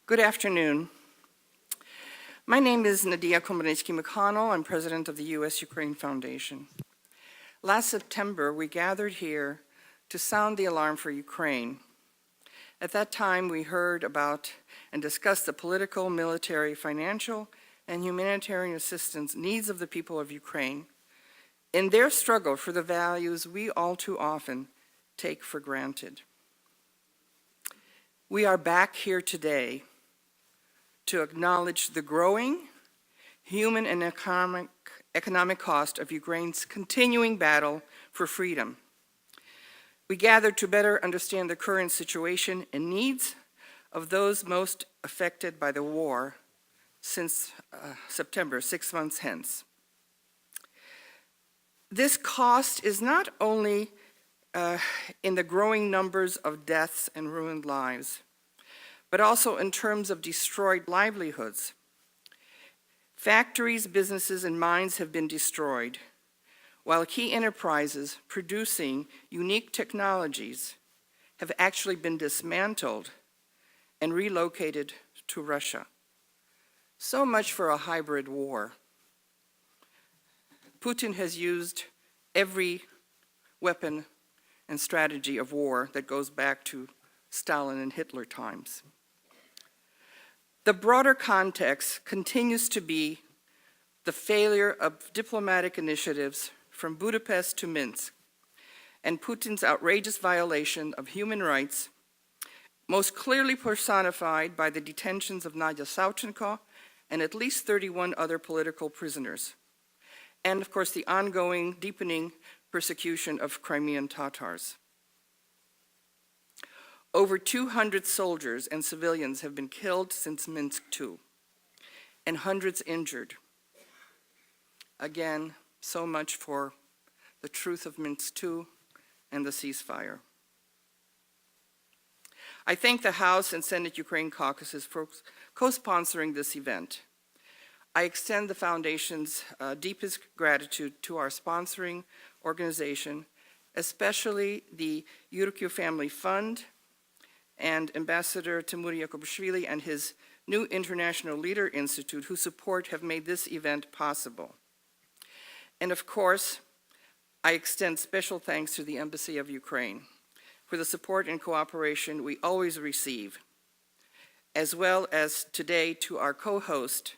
Good afternoon. My name is Nadia Komrynski-McConnell. I'm president of the U.S.-Ukraine Foundation. Last September, we gathered here to sound the alarm for Ukraine. At that time, we heard about and discussed the political, military, financial, and humanitarian assistance needs of the people of Ukraine in their struggle for the values we all too often take for granted. We are back here today to acknowledge the growing human and economic cost of Ukraine's continuing battle for freedom. We gathered to better understand the current situation and needs of those most affected by the war since September, 6 months hence. This cost is not only in the growing numbers of deaths and ruined lives, but also in terms of destroyed livelihoods. Factories, businesses, and mines have been destroyed, while key enterprises producing unique technologies have actually been dismantled and relocated to Russia. So much for a hybrid war. Putin has used every weapon and strategy of war that goes back to Stalin and Hitler times. The broader context continues to be the failure of diplomatic initiatives from Budapest to Minsk, and Putin's outrageous violation of human rights, most clearly personified by the detentions of Nadia Savchenko and at least 31 other political prisoners, and of course the ongoing, deepening persecution of Crimean Tatars. Over 200 soldiers and civilians have been killed since Minsk II, and hundreds injured. Again, so much for the truth of Minsk II and the ceasefire. I thank the House and Senate Ukraine caucuses for co-sponsoring this event. I extend the Foundation's deepest gratitude to our sponsoring organization, especially the Yurkyu Family Fund and Ambassador Timur Yakubashvili and his new International Leader Institute, whose support have made this event possible. And of course, I extend special thanks to the Embassy of Ukraine for the support and cooperation we always receive, as well as today to our co-host,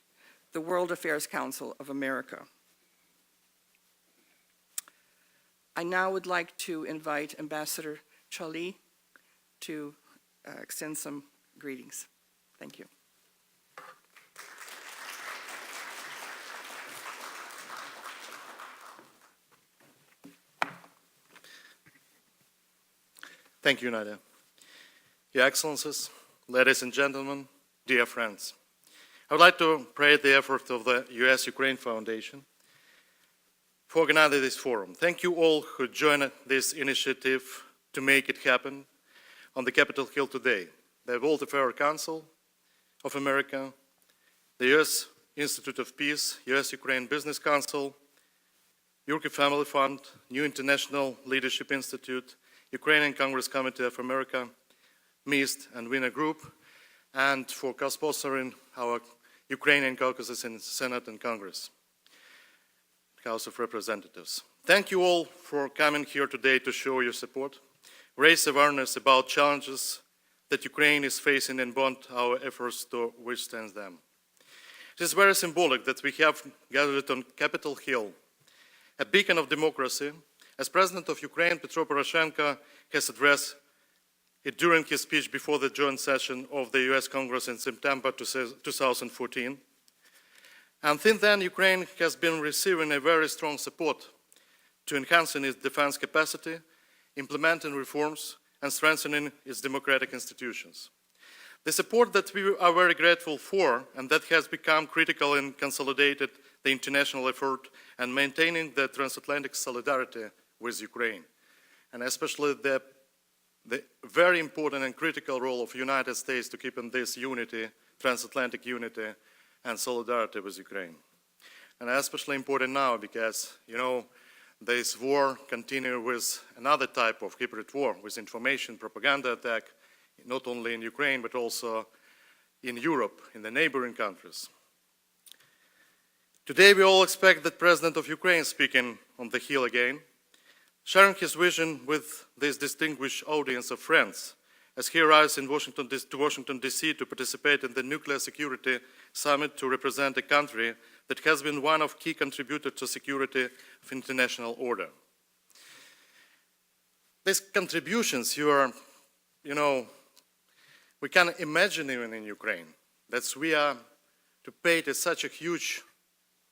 the World Affairs Council of America. I now would like to invite Ambassador Chali to extend some greetings. Thank you. Thank you, Nadia. Your Excellencies, ladies and gentlemen, dear friends, I would like to praise the effort of the US-Ukraine Foundation for organizing this forum. Thank you all who joined this initiative to make it happen on the Capitol Hill today. The World Affairs Council of America, the US Institute of Peace, US-Ukraine Business Council, Yurkyu Family Fund, New International Leadership Institute, Ukrainian Congress Committee of America, MIST and Wiener Group, and for co-sponsoring our Ukrainian caucuses in Senate and Congress, House of Representatives. Thank you all for coming here today to show your support, raise awareness about challenges that Ukraine is facing and bond our efforts to withstand them. It is very symbolic that we have gathered on Capitol Hill, a beacon of democracy, as President of Ukraine, Petro Poroshenko, has addressed it during his speech before the joint session of the US Congress in September 2014. And since then, Ukraine has been receiving a very strong support to enhancing its defense capacity, implementing reforms, and strengthening its democratic institutions. The support that we are very grateful for, and that has become critical in consolidating the international effort and maintaining the transatlantic solidarity with Ukraine, and especially the very important and critical role of the United States to keep in this unity, transatlantic unity, and solidarity with Ukraine. And especially important now because, this war continues with another type of hybrid war, with information propaganda attack, not only in Ukraine, but also in Europe, in the neighboring countries. Today we all expect the President of Ukraine speaking on the Hill again, sharing his vision with this distinguished audience of friends as he arrives to Washington, D.C. to participate in the Nuclear Security Summit to represent a country that has been one of key contributors to security of international order. These contributions we can imagine even in Ukraine, that we are to pay such a huge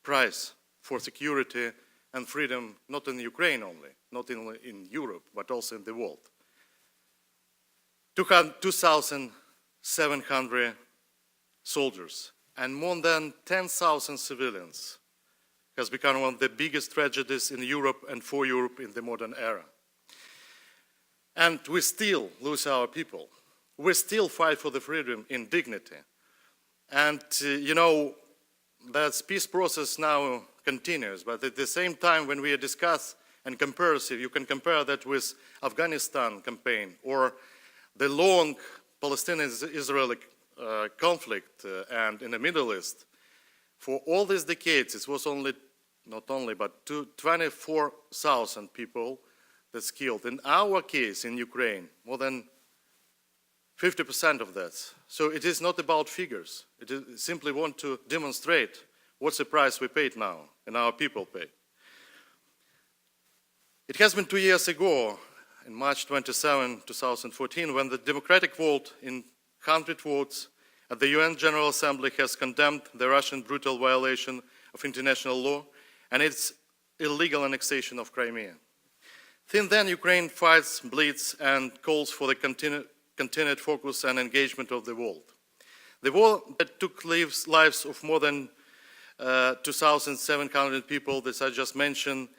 price for security and freedom, not in Ukraine only, not only in Europe, but also in the world. 2,700 soldiers and more than 10,000 civilians has become one of the biggest tragedies in Europe and for Europe in the modern era. And we still lose our people. We still fight for the freedom in dignity. And that peace process now continues, but at the same time when we discuss and compare, you can compare that with Afghanistan campaign or the long Palestinian-Israeli conflict and in the Middle East. For all these decades, it was not only, but 24,000 people that's killed. In our case, in Ukraine, more than 50% of that. So it is not about figures. It is simply want to demonstrate what's the price we paid now and our people pay. It has been 2 years ago, in March 27, 2014, when the democratic vote in 100 votes at the UN General Assembly has condemned the Russian brutal violation of international law and its illegal annexation of Crimea. Since then, Ukraine fights, bleeds, and calls for the continued focus and engagement of the world. The war that took lives of more than 2,700 people that I just mentioned,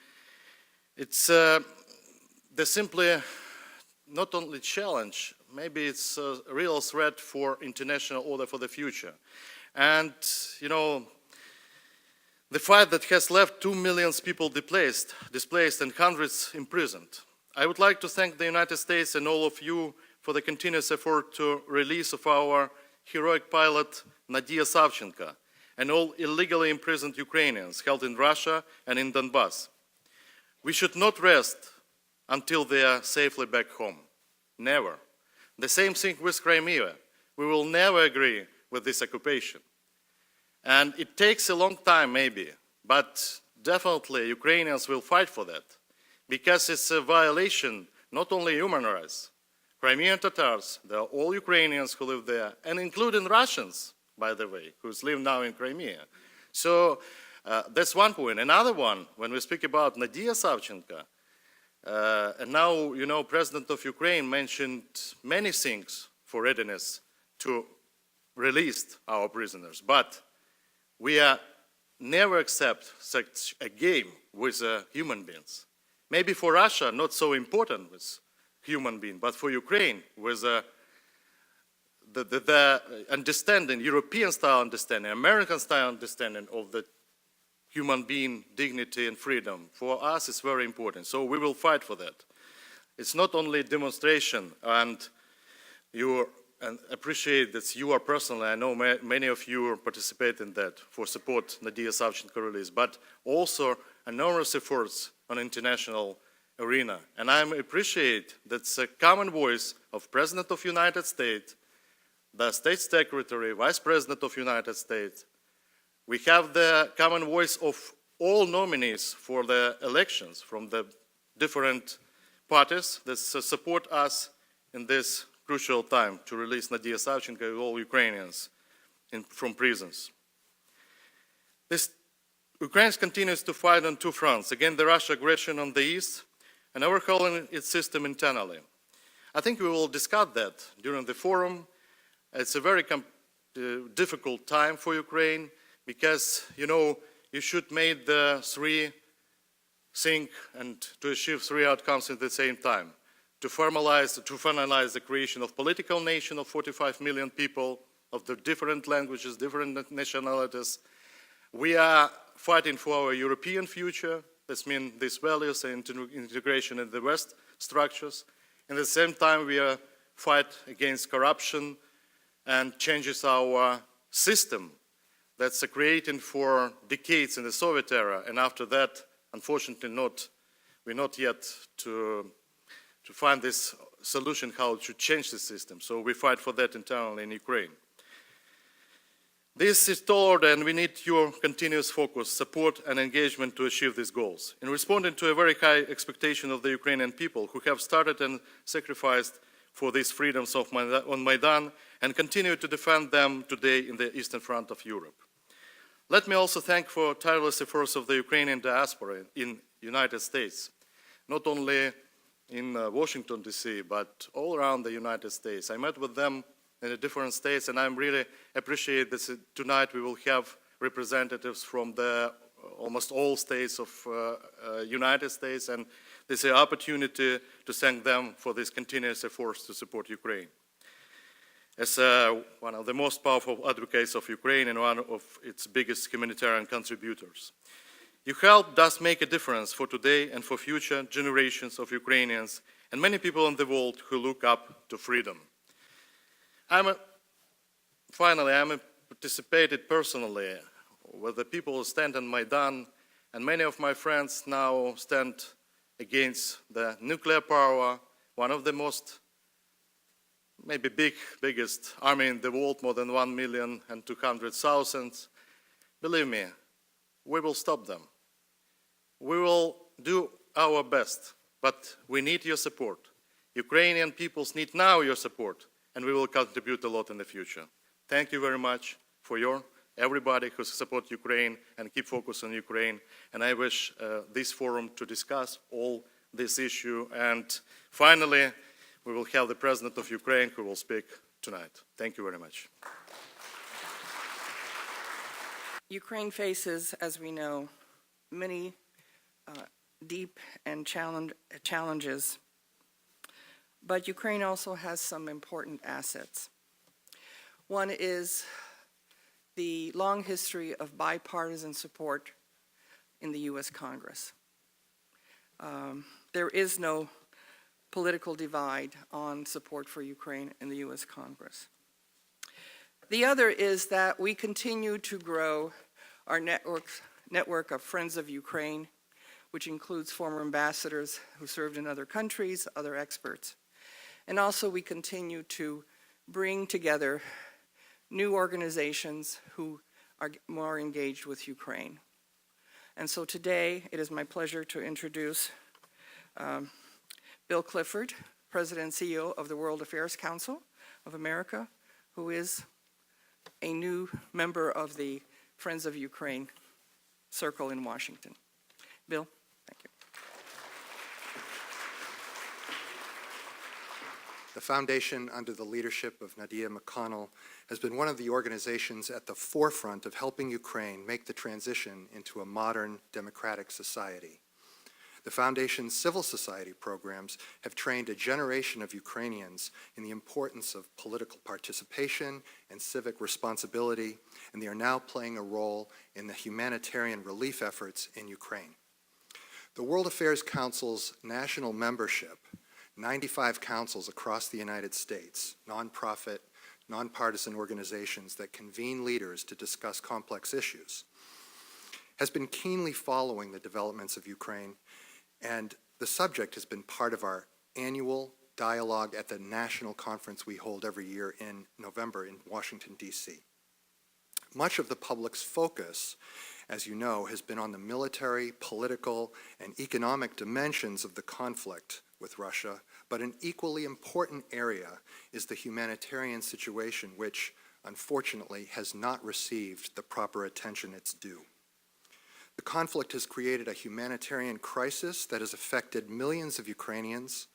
it's simply not only challenge, maybe it's a real threat for international order for the future. And, the fight that has left 2 million people displaced and hundreds imprisoned. I would like to thank the United States and all of you for the continuous effort to release of our heroic pilot Nadia Savchenko and all illegally imprisoned Ukrainians held in Russia and in Donbass. We should not rest until they are safely back home. Never. The same thing with Crimea. We will never agree with this occupation. And it takes a long time maybe, but definitely Ukrainians will fight for that because it's a violation not only human rights. Crimean Tatars, they are all Ukrainians who live there, and including Russians, by the way, who live now in Crimea. So that's one point. Another one, when we speak about Nadia Savchenko, and now, President of Ukraine mentioned many things for readiness to release our prisoners, but we never accept such a game with human beings. Maybe for Russia, not so important with human being, but for Ukraine, with the understanding, European-style understanding, American-style understanding of the human being, dignity and freedom, for us it's very important. So we will fight for that. It's not only demonstration, and appreciate that you are personally, I know many of you participate in that for support Nadia Savchenko release, but also enormous efforts on international arena. And I appreciate that's a common voice of President of United States, the State Secretary, Vice President of United States. We have the common voice of all nominees for the elections from the different parties that support us in this crucial time to release Nadia Savchenko and all Ukrainians from prisons. Ukraine continues to fight on two fronts, against the Russian aggression on the east and overhauling its system internally. I think we will discuss that during the forum. It's a very difficult time for Ukraine because, you should make the three things and to achieve three outcomes at the same time. To finalize the creation of political nation of 45 million people of the different languages, different nationalities. We are fighting for our European future. This means these values and integration in the West structures. And at the same time, we are fight against corruption and changes our system that's created for decades in the Soviet era, and after that, unfortunately, we're not yet to find this solution how to change the system. So we fight for that internally in Ukraine. This is toward, and we need your continuous focus, support, and engagement to achieve these goals. In responding to a very high expectation of the Ukrainian people who have started and sacrificed for these freedoms on Maidan and continue to defend them today in the Eastern Front of Europe. Let me also thank for tireless efforts of the Ukrainian diaspora in United States, not only in Washington, D.C., but all around the United States. I met with them in the different states, and I really appreciate that tonight we will have representatives from almost all states of United States, and this is an opportunity to thank them for these continuous efforts to support Ukraine. As one of the most powerful advocates of Ukraine and one of its biggest humanitarian contributors, your help does make a difference for today and for future generations of Ukrainians and many people in the world who look up to freedom. I participated personally with the people who stand on Maidan, and many of my friends now stand against the nuclear power, one of the most, maybe biggest army in the world, more than 1,200,000. Believe me, we will stop them. We will do our best, but we need your support. Ukrainian peoples need now your support, and we will contribute a lot in the future. Thank you very much for everybody who supports Ukraine and keep focus on Ukraine. And I wish this forum to discuss all this issue. And finally, we will have the President of Ukraine who will speak tonight. Thank you very much. Ukraine faces, as we know, many deep and challenges, but Ukraine also has some important assets. One is the long history of bipartisan support in the U.S. Congress. There is no political divide on support for Ukraine in the U.S. Congress. The other is that we continue to grow our network of Friends of Ukraine, which includes former ambassadors who served in other countries, other experts. And also we continue to bring together new organizations who are more engaged with Ukraine. And so today it is my pleasure to introduce Bill Clifford, President and CEO of the World Affairs Council of America, who is a new member of the Friends of Ukraine Circle in Washington. Bill, thank you. The Foundation, under the leadership of Nadia McConnell, has been one of the organizations at the forefront of helping Ukraine make the transition into a modern democratic society. The Foundation's civil society programs have trained a generation of Ukrainians in the importance of political participation and civic responsibility, and they are now playing a role in the humanitarian relief efforts in Ukraine. The World Affairs Council's national membership, 95 councils across the United States, nonprofit, nonpartisan organizations that convene leaders to discuss complex issues, has been keenly following the developments of Ukraine, and the subject has been part of our annual dialogue at the national conference we hold every year in November in Washington, D.C. Much of the public's focus, as you know, has been on the military, political, and economic dimensions of the conflict with Russia, but an equally important area is the humanitarian situation, which, unfortunately, has not received the proper attention it's due. The conflict has created a humanitarian crisis that has affected millions of Ukrainians,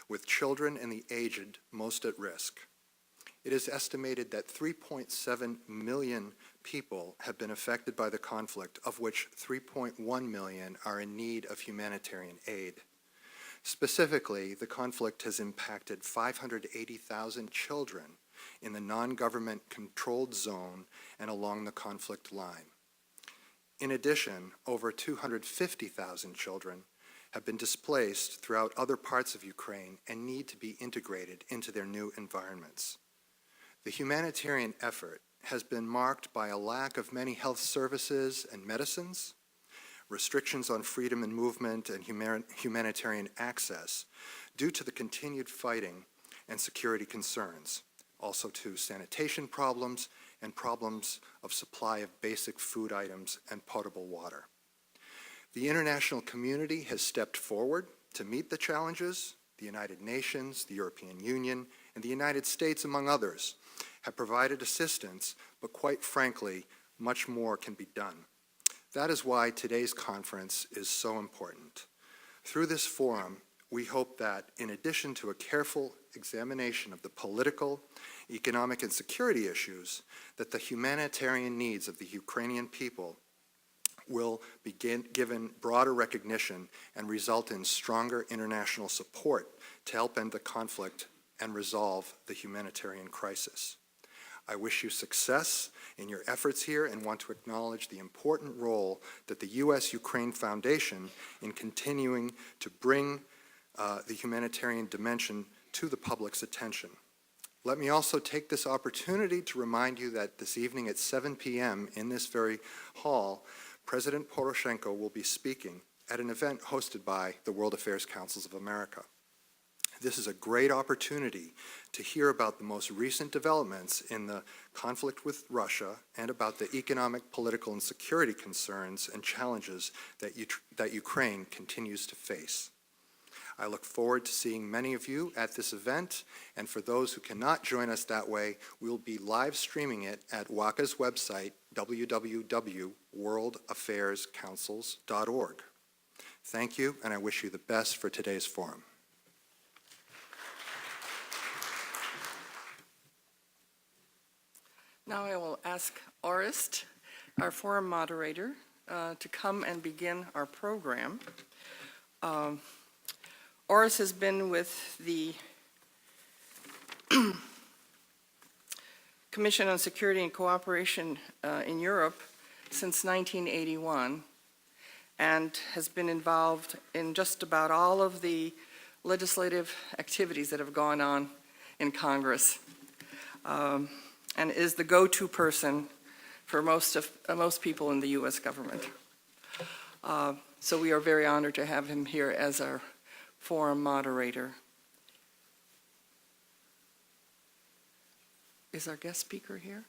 with children and the aged most at risk. It is estimated that 3.7 million people have been affected by the conflict, of which 3.1 million are in need of humanitarian aid. Specifically, the conflict has impacted 580,000 children in the non-government controlled zone and along the conflict line. In addition, over 250,000 children have been displaced throughout other parts of Ukraine and need to be integrated into their new environments. The humanitarian effort has been marked by a lack of many health services and medicines, restrictions on freedom and movement and humanitarian access due to the continued fighting and security concerns, also to sanitation problems and problems of supply of basic food items and potable water. The international community has stepped forward to meet the challenges. The United Nations, the European Union, and the United States, among others, have provided assistance, but quite frankly, much more can be done. That is why today's conference is so important. Through this forum, we hope that, in addition to a careful examination of the political, economic, and security issues, that the humanitarian needs of the Ukrainian people will be given broader recognition and result in stronger international support to help end the conflict and resolve the humanitarian crisis. I wish you success in your efforts here and want to acknowledge the important role that the U.S.-Ukraine Foundation in continuing to bring the humanitarian dimension to the public's attention. Let me also take this opportunity to remind you that this evening at 7 p.m. in this very hall, President Poroshenko will be speaking at an event hosted by the World Affairs Councils of America. This is a great opportunity to hear about the most recent developments in the conflict with Russia and about the economic, political, and security concerns and challenges that Ukraine continues to face. I look forward to seeing many of you at this event, and for those who cannot join us that way, we'll be live streaming it at WACA's website, www.worldaffairscouncils.org. Thank you, and I wish you the best for today's forum. Now I will ask Orest, our forum moderator, to come and begin our program. Orest has been with the Commission on Security and Cooperation in Europe since 1981 and has been involved in just about all of the legislative activities that have gone on in Congress, and is the go-to person for most people in the U.S. government. So we are very honored to have him here as our forum moderator. Is our guest speaker here?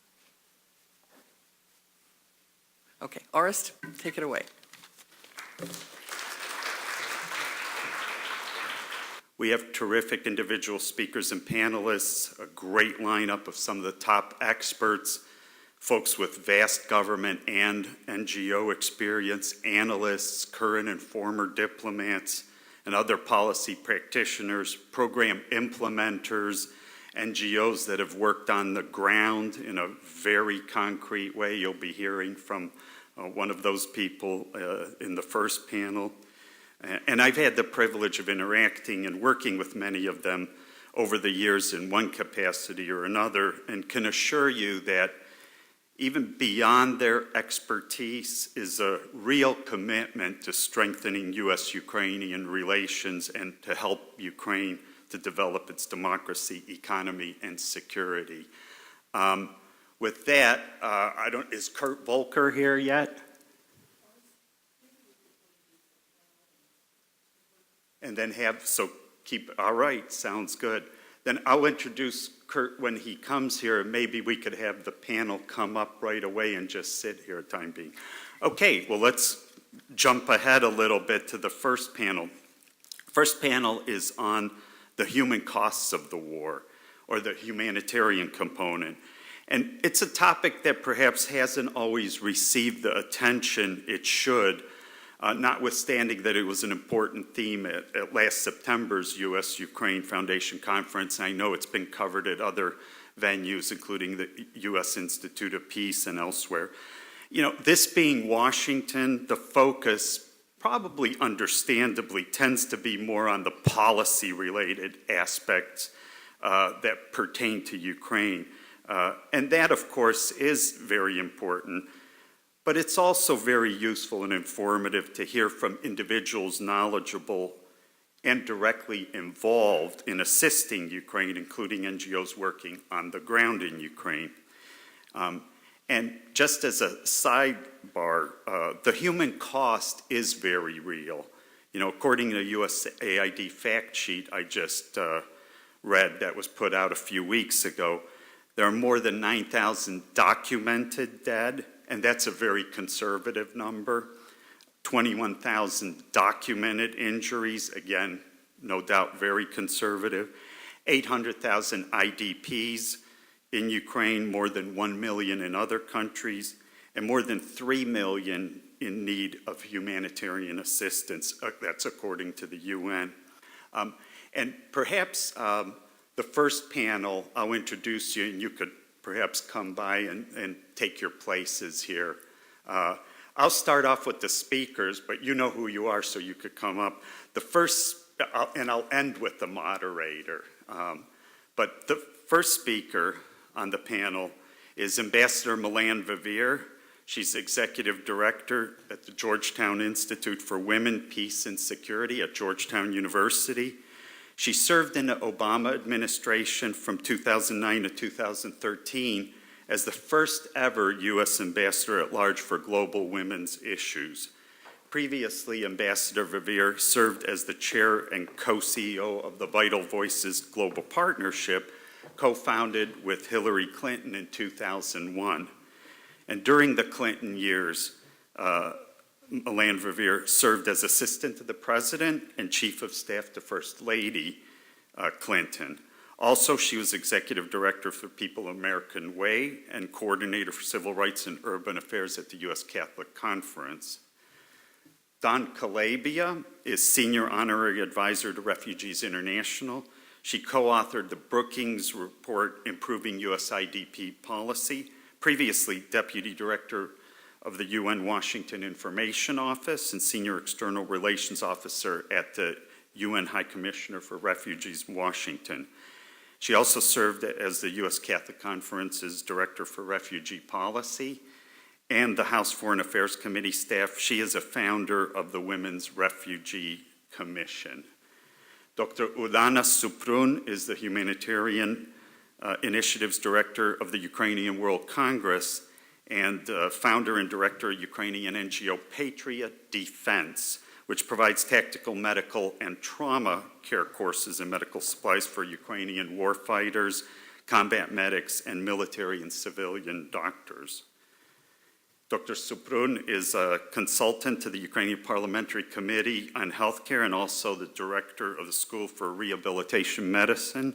Okay, Orest, take it away. We have terrific individual speakers and panelists, a great lineup of some of the top experts, folks with vast government and NGO experience, analysts, current and former diplomats, and other policy practitioners, program implementers, NGOs that have worked on the ground in a very concrete way. You'll be hearing from one of those people in the first panel. And I've had the privilege of interacting and working with many of them over the years in one capacity or another, and can assure you that even beyond their expertise is a real commitment to strengthening U.S.-Ukrainian relations and to help Ukraine to develop its democracy, economy, and security. With that, is Kurt Volker here yet? And then all right, sounds good. Then I'll introduce Kurt when he comes here, and maybe we could have the panel come up right away and just sit here time being. Okay, well, let's jump ahead a little bit to the first panel. First panel is on the human costs of the war, or the humanitarian component. And it's a topic that perhaps hasn't always received the attention it should, notwithstanding that it was an important theme at last September's U.S.-Ukraine Foundation Conference. I know it's been covered at other venues, including the U.S. Institute of Peace and elsewhere. You know, this being Washington, the focus probably understandably tends to be more on the policy-related aspects that pertain to Ukraine. And that, of course, is very important. But it's also very useful and informative to hear from individuals knowledgeable and directly involved in assisting Ukraine, including NGOs working on the ground in Ukraine. And just as a sidebar, the human cost is very real. You know, according to the USAID fact sheet I just read that was put out a few weeks ago, there are more than 9,000 documented dead, and that's a very conservative number. 21,000 documented injuries, again, no doubt very conservative. 800,000 IDPs in Ukraine, more than 1 million in other countries, and more than 3 million in need of humanitarian assistance. That's according to the UN. And perhaps the first panel, I'll introduce you, and you could perhaps come by and take your places here. I'll start off with the speakers, but you know who you are, so you could come up. The first, and I'll end with the moderator. But the first speaker on the panel is Ambassador Melanne Verveer. She's Executive Director at the Georgetown Institute for Women, Peace, and Security at Georgetown University. She served in the Obama administration from 2009 to 2013 as the first ever U.S. Ambassador at Large for Global Women's Issues. Previously, Ambassador Verveer served as the chair and co-CEO of the Vital Voices Global Partnership, co-founded with Hillary Clinton in 2001. And during the Clinton years, Melanne Verveer served as assistant to the president and chief of staff to First Lady Clinton. Also, she was executive director for People American Way and coordinator for civil rights and urban affairs at the U.S. Catholic Conference. Dawn Calabia is senior honorary advisor to Refugees International. She co-authored the Brookings Report, Improving U.S. IDP Policy, previously deputy director of the UN Washington Information Office and senior external relations officer at the UN High Commissioner for Refugees, Washington. She also served as the U.S. Catholic Conference's Director for Refugee Policy and the House Foreign Affairs Committee staff. She is a founder of the Women's Refugee Commission. Dr. Ulana Suprun is the Humanitarian Initiatives Director of the Ukrainian World Congress and founder and director of Ukrainian NGO Patriot Defense, which provides tactical, medical, and trauma care courses and medical supplies for Ukrainian warfighters, combat medics, and military and civilian doctors. Dr. Suprun is a consultant to the Ukrainian Parliamentary Committee on Healthcare and also the director of the School for Rehabilitation Medicine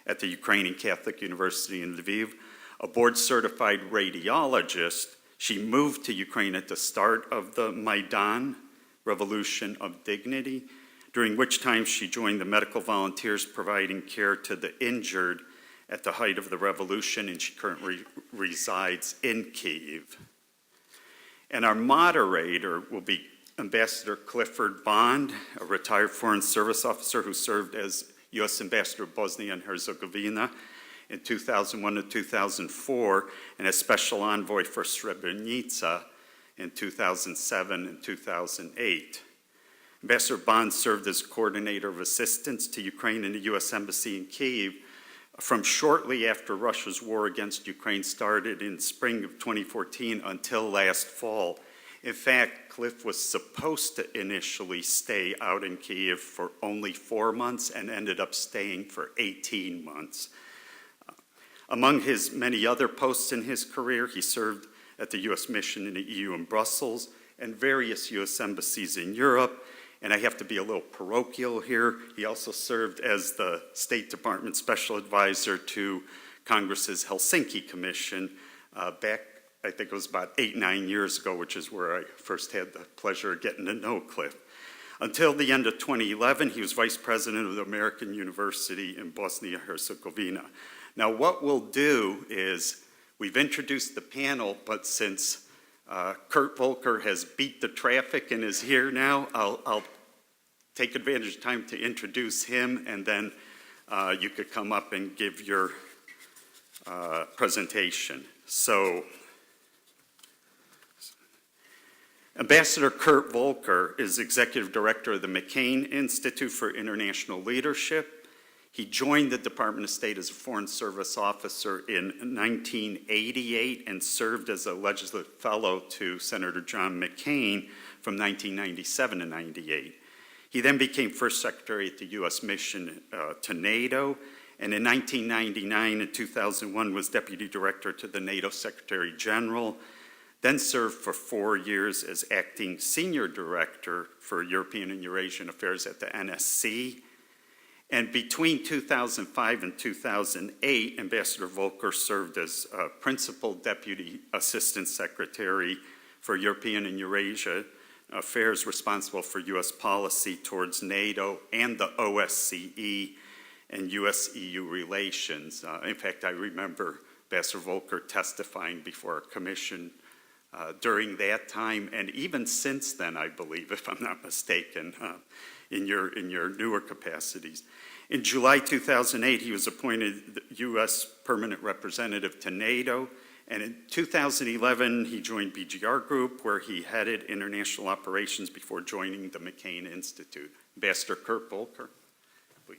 at the Ukrainian Catholic University in Lviv. A board-certified radiologist, she moved to Ukraine at the start of the Maidan Revolution of Dignity, during which time she joined the medical volunteers providing care to the injured at the height of the revolution, and she currently resides in Kyiv. And our moderator will be Ambassador Clifford Bond, a retired Foreign Service officer who served as U.S. Ambassador to Bosnia and Herzegovina in 2001 to 2004, and as Special Envoy for Srebrenica in 2007 and 2008. Ambassador Bond served as coordinator of assistance to Ukraine in the U.S. Embassy in Kyiv from shortly after Russia's war against Ukraine started in spring of 2014 until last fall. In fact, Cliff was supposed to initially stay out in Kyiv for only 4 months and ended up staying for 18 months. Among his many other posts in his career, he served at the U.S. mission in the EU in Brussels and various U.S. embassies in Europe. And I have to be a little parochial here. He also served as the State Department Special Advisor to Congress's Helsinki Commission back, I think it was about 8-9 years ago, which is where I first had the pleasure of getting to know Cliff. Until the end of 2011, he was Vice President of the American University in Bosnia-Herzegovina. Now, what we'll do is, we've introduced the panel, but since Kurt Volker has beat the traffic and is here now, I'll take advantage of time to introduce him, and then you could come up and give your presentation. So, Ambassador Kurt Volker is Executive Director of the McCain Institute for International Leadership. He joined the Department of State as a Foreign Service officer in 1988 and served as a legislative fellow to Senator John McCain from 1997 to 98. He then became First Secretary at the U.S. Mission to NATO, and in 1999 and 2001 was Deputy Director to the NATO Secretary General, then served for 4 years as Acting Senior Director for European and Eurasian Affairs at the NSC. And between 2005 and 2008, Ambassador Volker served as Principal Deputy Assistant Secretary for European and Eurasia Affairs, responsible for U.S. policy towards NATO and the OSCE and U.S.-EU relations. In fact, I remember Ambassador Volker testifying before a commission during that time, and even since then, I believe, if I'm not mistaken, in your newer capacities. In July 2008, he was appointed the U.S. Permanent Representative to NATO, and in 2011, he joined BGR Group, where he headed international operations before joining the McCain Institute. Ambassador Kurt Volker, please.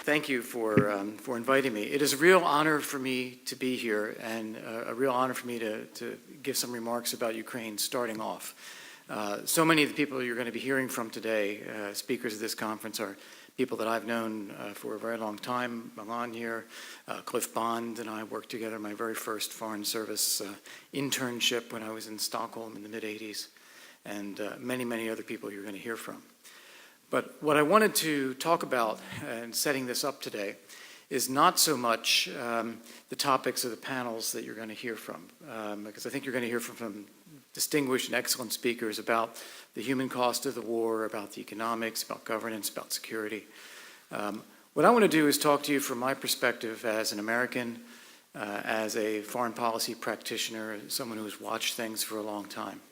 Thank you for inviting me. It is a real honor for me to be here, and a real honor for me to give some remarks about Ukraine starting off. So many of the people you're going to be hearing from today, speakers of this conference, are people that I've known for a very long time. Milan here, Cliff Bond and I worked together my very first Foreign Service internship when I was in Stockholm in the mid-'80s, and many, many other people you're going to hear from. But what I wanted to talk about in setting this up today is not so much the topics of the panels that you're going to hear from, because I think you're going to hear from distinguished and excellent speakers about the human cost of the war, about the economics, about governance, about security. What I want to do is talk to you from my perspective as an American, as a foreign policy practitioner, someone who has watched things for a long time.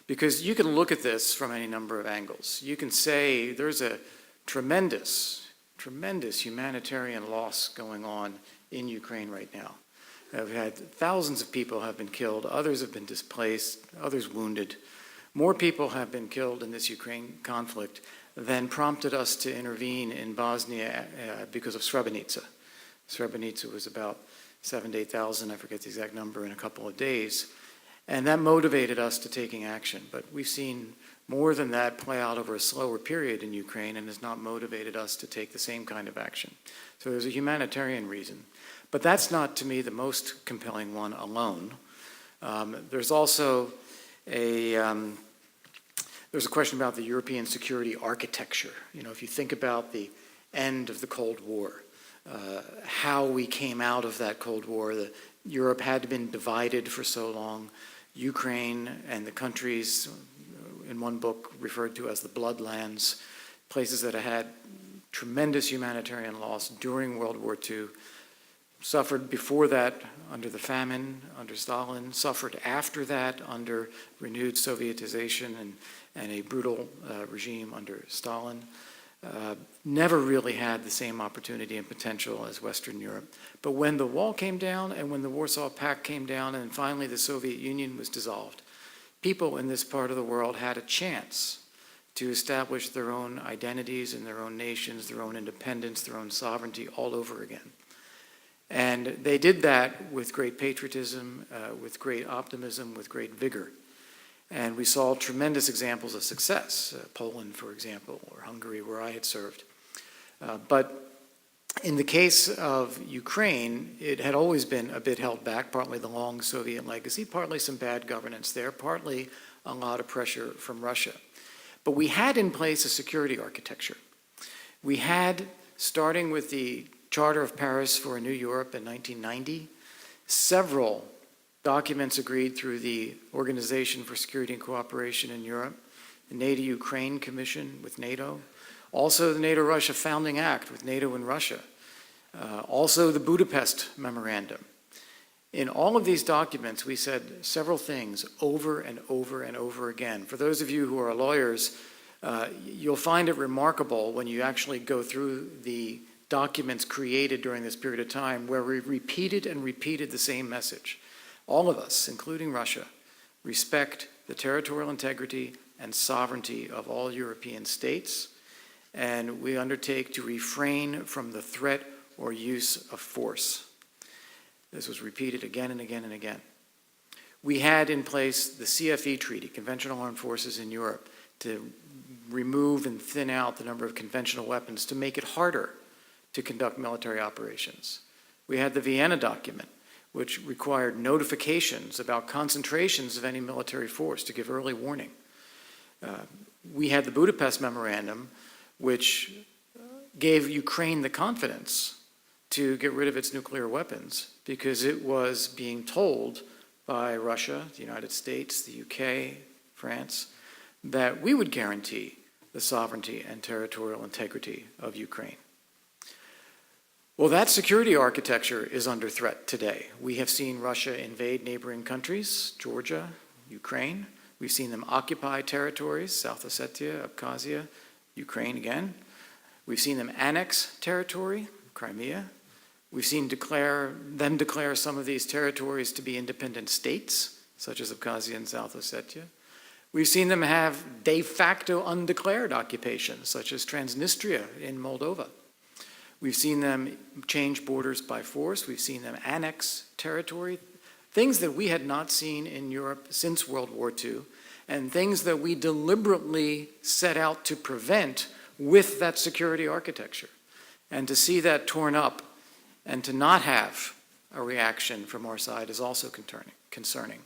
Because you can look at this from any number of angles. You can say there's a tremendous humanitarian loss going on in Ukraine right now. We've had thousands of people have been killed, others have been displaced, others wounded. More people have been killed in this Ukraine conflict than prompted us to intervene in Bosnia because of Srebrenica. Srebrenica was about 7,000 to 8,000, I forget the exact number, in a couple of days. And that motivated us to taking action. But we've seen more than that play out over a slower period in Ukraine and has not motivated us to take the same kind of action. So there's a humanitarian reason. But that's not, to me, the most compelling one alone. There's also there's a question about the European security architecture. You know, if you think about the end of the Cold War, how we came out of that Cold War, Europe had been divided for so long. Ukraine and the countries, in one book referred to as the Bloodlands, places that had tremendous humanitarian loss during World War II, suffered before that under the famine, under Stalin, suffered after that under renewed Sovietization and a brutal regime under Stalin. Never really had the same opportunity and potential as Western Europe. But when the wall came down and when the Warsaw Pact came down and finally the Soviet Union was dissolved, people in this part of the world had a chance to establish their own identities and their own nations, their own independence, their own sovereignty all over again. And they did that with great patriotism, with great optimism, with great vigor. And we saw tremendous examples of success, Poland, for example, or Hungary, where I had served. But in the case of Ukraine, it had always been a bit held back, partly the long Soviet legacy, partly some bad governance there, partly a lot of pressure from Russia. But we had in place a security architecture. We had, starting with the Charter of Paris for a New Europe in 1990, several documents agreed through the Organization for Security and Cooperation in Europe, the NATO-Ukraine Commission with NATO, also the NATO-Russia Founding Act with NATO and Russia, also the Budapest Memorandum. In all of these documents, we said several things over and over and over again. For those of you who are lawyers, you'll find it remarkable when you actually go through the documents created during this period of time where we repeated and repeated the same message. all of us, including Russia, respect the territorial integrity and sovereignty of all European states, and we undertake to refrain from the threat or use of force. This was repeated again and again and again. We had in place the CFE Treaty, Conventional Armed Forces in Europe, to remove and thin out the number of conventional weapons to make it harder to conduct military operations. We had the Vienna document, which required notifications about concentrations of any military force to give early warning. We had the Budapest Memorandum, which gave Ukraine the confidence to get rid of its nuclear weapons because it was being told by Russia, the United States, the UK, France, that we would guarantee the sovereignty and territorial integrity of Ukraine. Well, that security architecture is under threat today. We have seen Russia invade neighboring countries, Georgia, Ukraine. We've seen them occupy territories, South Ossetia, Abkhazia, Ukraine again. We've seen them annex territory, Crimea. We've seen them declare some of these territories to be independent states, such as Abkhazia and South Ossetia. We've seen them have de facto undeclared occupations, such as Transnistria in Moldova. We've seen them change borders by force. We've seen them annex territory, things that we had not seen in Europe since World War II, and things that we deliberately set out to prevent with that security architecture. And to see that torn up and to not have a reaction from our side is also concerning.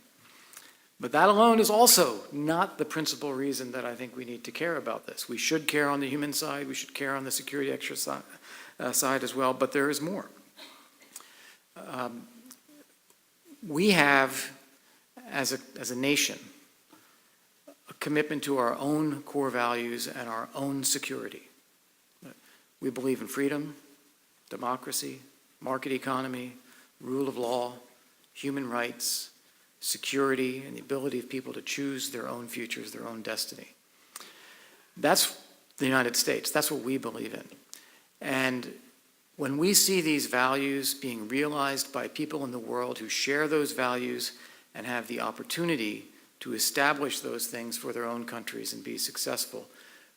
But that alone is also not the principal reason that I think we need to care about this. We should care on the human side. We should care on the security exercise side as well, but there is more. We have, as a nation, a commitment to our own core values and our own security. We believe in freedom, democracy, market economy, rule of law, human rights, security, and the ability of people to choose their own futures, their own destiny. That's the United States. That's what we believe in. And when we see these values being realized by people in the world who share those values and have the opportunity to establish those things for their own countries and be successful,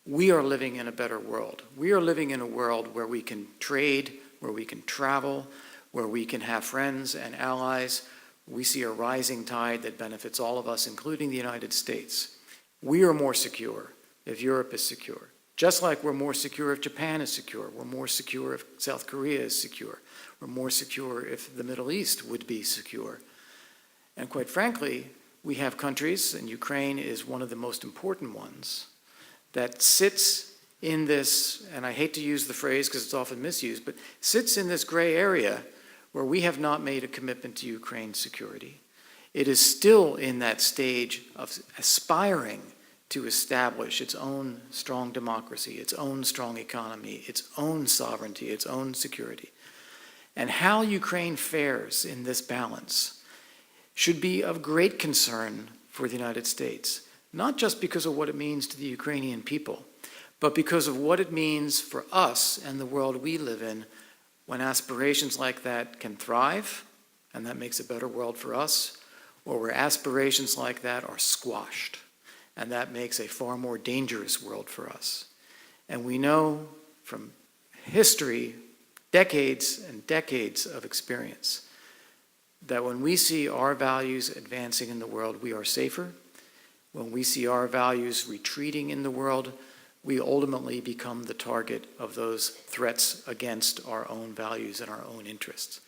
we are living in a better world. We are living in a world where we can trade, where we can travel, where we can have friends and allies. We see a rising tide that benefits all of us, including the United States. We are more secure if Europe is secure. Just like we're more secure if Japan is secure. We're more secure if South Korea is secure. We're more secure if the Middle East would be secure. And quite frankly, we have countries, and Ukraine is one of the most important ones, that sits in this, and I hate to use the phrase because it's often misused, but sits in this gray area where we have not made a commitment to Ukraine's security. It is still in that stage of aspiring to establish its own strong democracy, its own strong economy, its own sovereignty, its own security. And how Ukraine fares in this balance should be of great concern for the United States, not just because of what it means to the Ukrainian people, but because of what it means for us and the world we live in when aspirations like that can thrive, and that makes a better world for us, or where aspirations like that are squashed, and that makes a far more dangerous world for us. And we know from history, decades and decades of experience, that when we see our values advancing in the world, we are safer. When we see our values retreating in the world, we ultimately become the target of those threats against our own values and our own interests.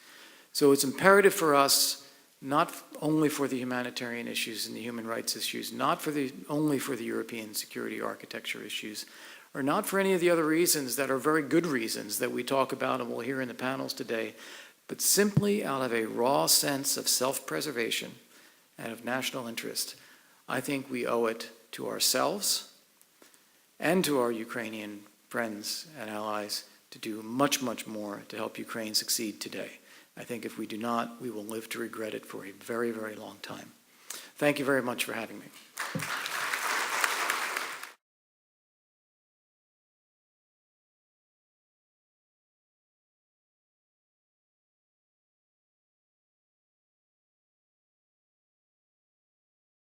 So it's imperative for us, not only for the humanitarian issues and the human rights issues, not only for the European security architecture issues, or not for any of the other reasons that are very good reasons that we talk about and we'll hear in the panels today, but simply out of a raw sense of self-preservation and of national interest. I think we owe it to ourselves and to our Ukrainian friends and allies to do much, much more to help Ukraine succeed today. I think if we do not, we will live to regret it for a very, very long time. Thank you very much for having me.